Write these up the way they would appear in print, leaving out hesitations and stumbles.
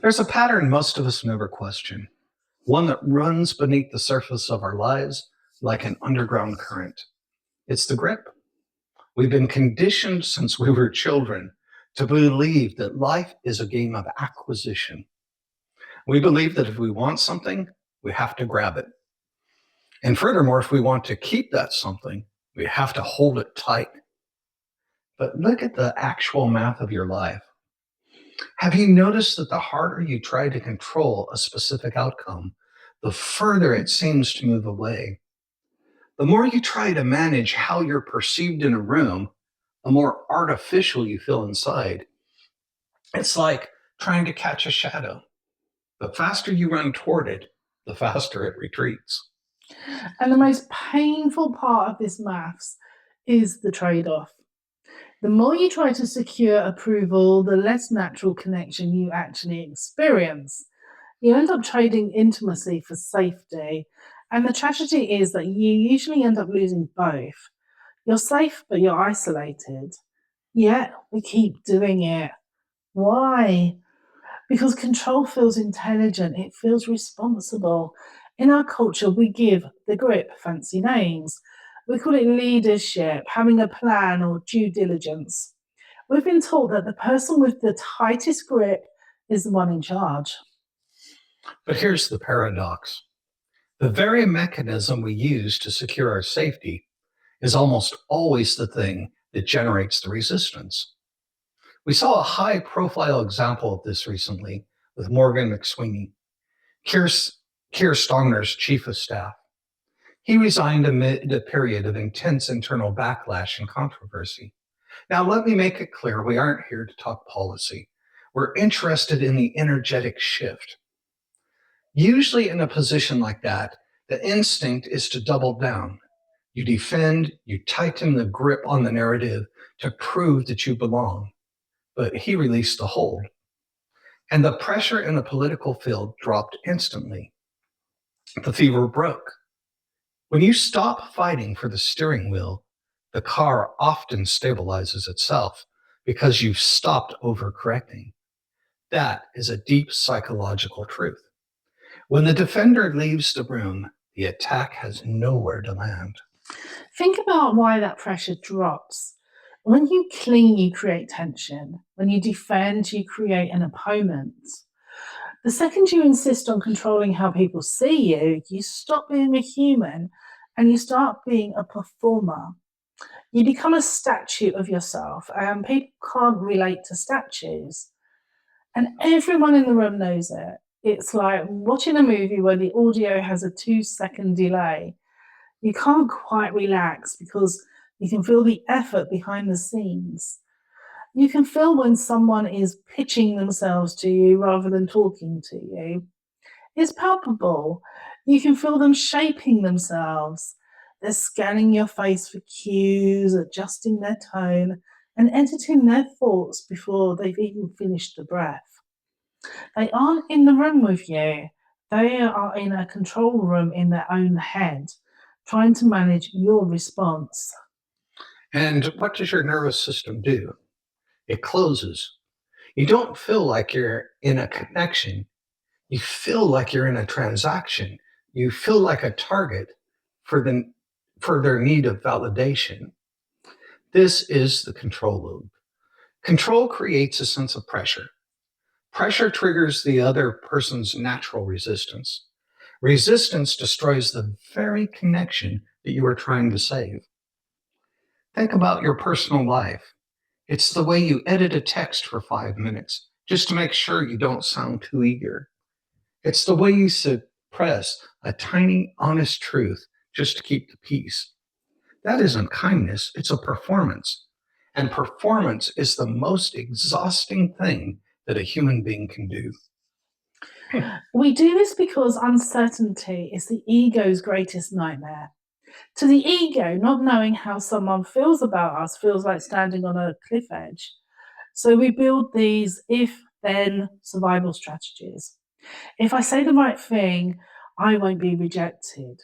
There's a pattern most of us never question, one that runs beneath the surface of our lives like an underground current. It's the grip. We've been conditioned since we were children to believe that life is a game of acquisition. We believe that if we want something, we have to grab it. And furthermore, if we want to keep that something, we have to hold it tight. But look at the actual math of your life. Have you noticed that the harder you try to control a specific outcome, the further it seems to move away? The more you try to manage how you're perceived in a room, the more artificial you feel inside. It's like trying to catch a shadow. The faster you run toward it, the faster it retreats. And the most painful part of this maths is the trade off. The more you try to secure approval, the less natural connection you actually experience. You end up trading intimacy for safety. And the tragedy is that you usually end up losing both. You're safe, but you're isolated. Yet we keep doing it. Why? Because control feels intelligent, it feels responsible. In our culture, we give the grip fancy names. We call it leadership, having a plan, or due diligence. We've been taught that the person with the tightest grip is the one in charge. But here's the paradox. The very mechanism we use to secure our safety is almost always the thing that generates the resistance. We saw a high profile example of this recently with Morgan McSweeney, Keir Starmer's chief of staff. He resigned amid a period of intense internal backlash and controversy. Now, let me make it clear we aren't here to talk policy. We're interested in the energetic shift. Usually, in a position like that, the instinct is to double down. You defend, you tighten the grip on the narrative to prove that you belong. But he released the hold. And the pressure in the political field dropped instantly. The fever broke. When you stop fighting for the steering wheel, the car often stabilizes itself because you've stopped overcorrecting. That is a deep psychological truth. When the defender leaves the room, the attack has nowhere to land. Think about why that pressure drops. When you cling, you create tension. When you defend, you create an opponent. The second you insist on controlling how people see you, you stop being a human and you start being a performer. You become a statue of yourself, and people can't relate to statues. And everyone in the room knows it. It's like watching a movie where the audio has a 2-second delay. You can't quite relax because you can feel the effort behind the scenes. You can feel when someone is pitching themselves to you rather than talking to you. It's palpable. You can feel them shaping themselves. They're scanning your face for cues, adjusting their tone, and editing their thoughts before they've even finished the breath. They aren't in the room with you. They are in a control room in their own head, trying to manage your response. And what does your nervous system do? It closes. You don't feel like you're in a connection. You feel like you're in a transaction. You feel like a target for, for their need of validation. This is the control loop. Control creates a sense of pressure. Pressure triggers the other person's natural resistance. Resistance destroys the very connection that you are trying to save. Think about your personal life. It's the way you edit a text for 5 minutes just to make sure you don't sound too eager. It's the way you suppress a tiny, honest truth just to keep the peace. That isn't kindness, it's a performance. And performance is the most exhausting thing that a human being can do. We do this because uncertainty is the ego's greatest nightmare. To the ego, not knowing how someone feels about us feels like standing on a cliff edge. So we build these if then survival strategies. If I say the right thing, I won't be rejected.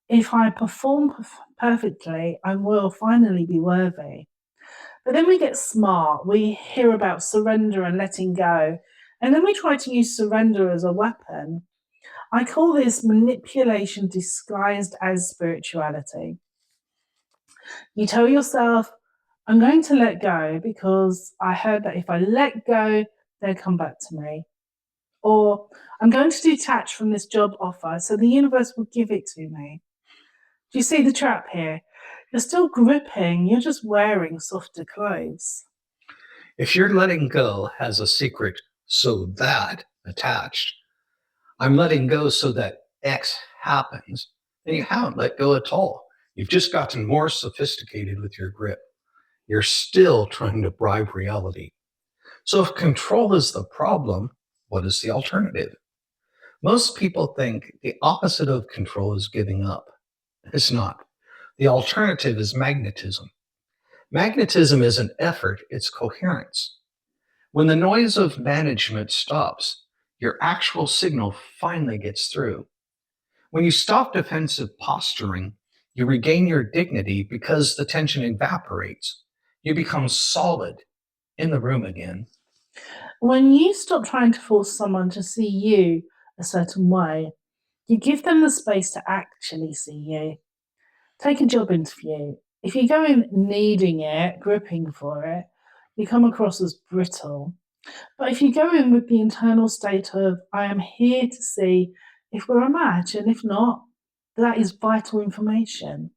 If I perform perfectly, I will finally be worthy. But then we get smart. We hear about surrender and letting go, And then we try to use surrender as a weapon. I call this manipulation disguised as spirituality. You tell yourself, I'm going to let go because I heard that if I let go, they'll come back to me. Or I'm going to detach from this job offer so the universe will give it to me. Do you see the trap here? You're still gripping, you're just wearing softer clothes. If your letting go has a secret "so that" attached, I'm letting go so that X happens, then you haven't let go at all. You've just gotten more sophisticated with your grip. You're still trying to bribe reality. So if control is the problem, what is the alternative? Most people think the opposite of control is giving up. It's not. The alternative is magnetism. Magnetism is an effort, it's coherence. When the noise of management stops, your actual signal finally gets through. When you stop defensive posturing, you regain your dignity because the tension evaporates. You become solid in the room again. When you stop trying to force someone to see you a certain way, you give them the space to actually see you. Take a job interview. If you go in needing it, gripping for it, you come across as brittle. But if you go in with the internal state of, I am here to see if we're a match, and if not, that is vital information.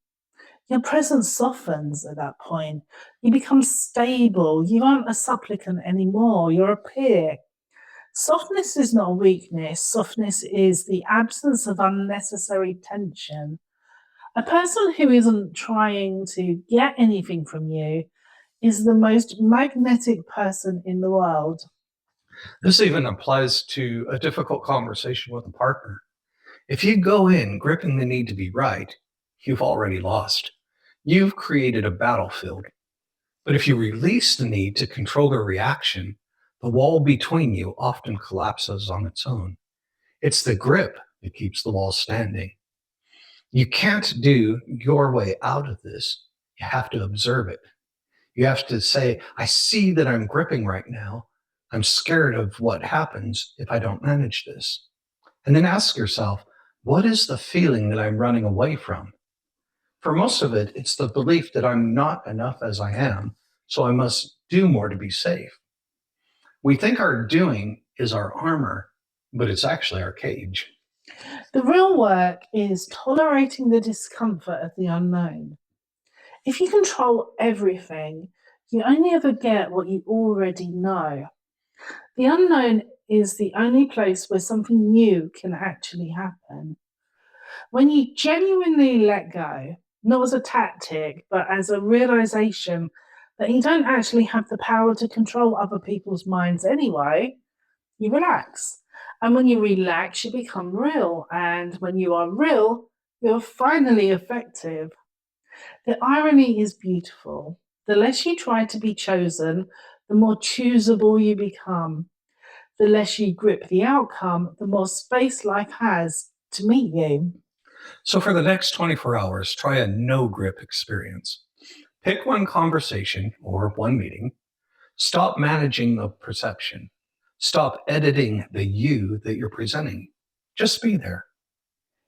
Your presence softens at that point. You become stable. You aren't a supplicant anymore. You're a peer. Softness is not a weakness. Softness is the absence of unnecessary tension. A person who isn't trying to get anything from you is the most magnetic person in the world. This even applies to a difficult conversation with a partner. If you go in gripping the need to be right, you've already lost. You've created a battlefield. But if you release the need to control the reaction, the wall between you often collapses on its own. It's the grip that keeps the wall standing. You can't do your way out of this. You have to observe it. You have to say, I see that I'm gripping right now. I'm scared of what happens if I don't manage this. And then ask yourself, what is the feeling that I'm running away from? For most of it, it's the belief that I'm not enough as I am, so I must do more to be safe. We think our doing is our armor, but it's actually our cage. The real work is tolerating the discomfort of the unknown. If you control everything, you only ever get what you already know. The unknown is the only place where something new can actually happen. When you genuinely let go, not as a tactic, but as a realization that you don't actually have the power to control other people's minds anyway, you relax. And when you relax, you become real. And when you are real, you're finally effective. The irony is beautiful. The less you try to be chosen, the more choosable you become. The less you grip the outcome, the more space life has to meet you. So for the next 24 hours, try a no grip experience. Pick one conversation or one meeting. Stop managing the perception. Stop editing the you that you're presenting. Just be there.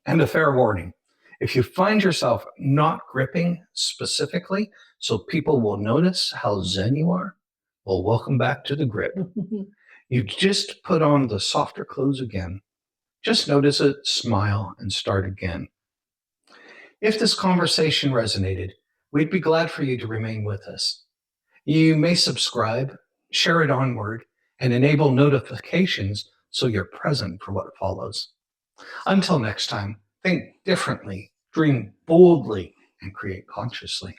And a fair warning, if you find yourself not gripping specifically so people will notice how zen you are, well, welcome back to the grip. You just put on the softer clothes again. Just notice it, smile, and start again. If this conversation resonated, we'd be glad for you to remain with us. You may subscribe, share it onward, and enable notifications so you're present for what follows. Until next time, think differently, dream boldly, and create consciously.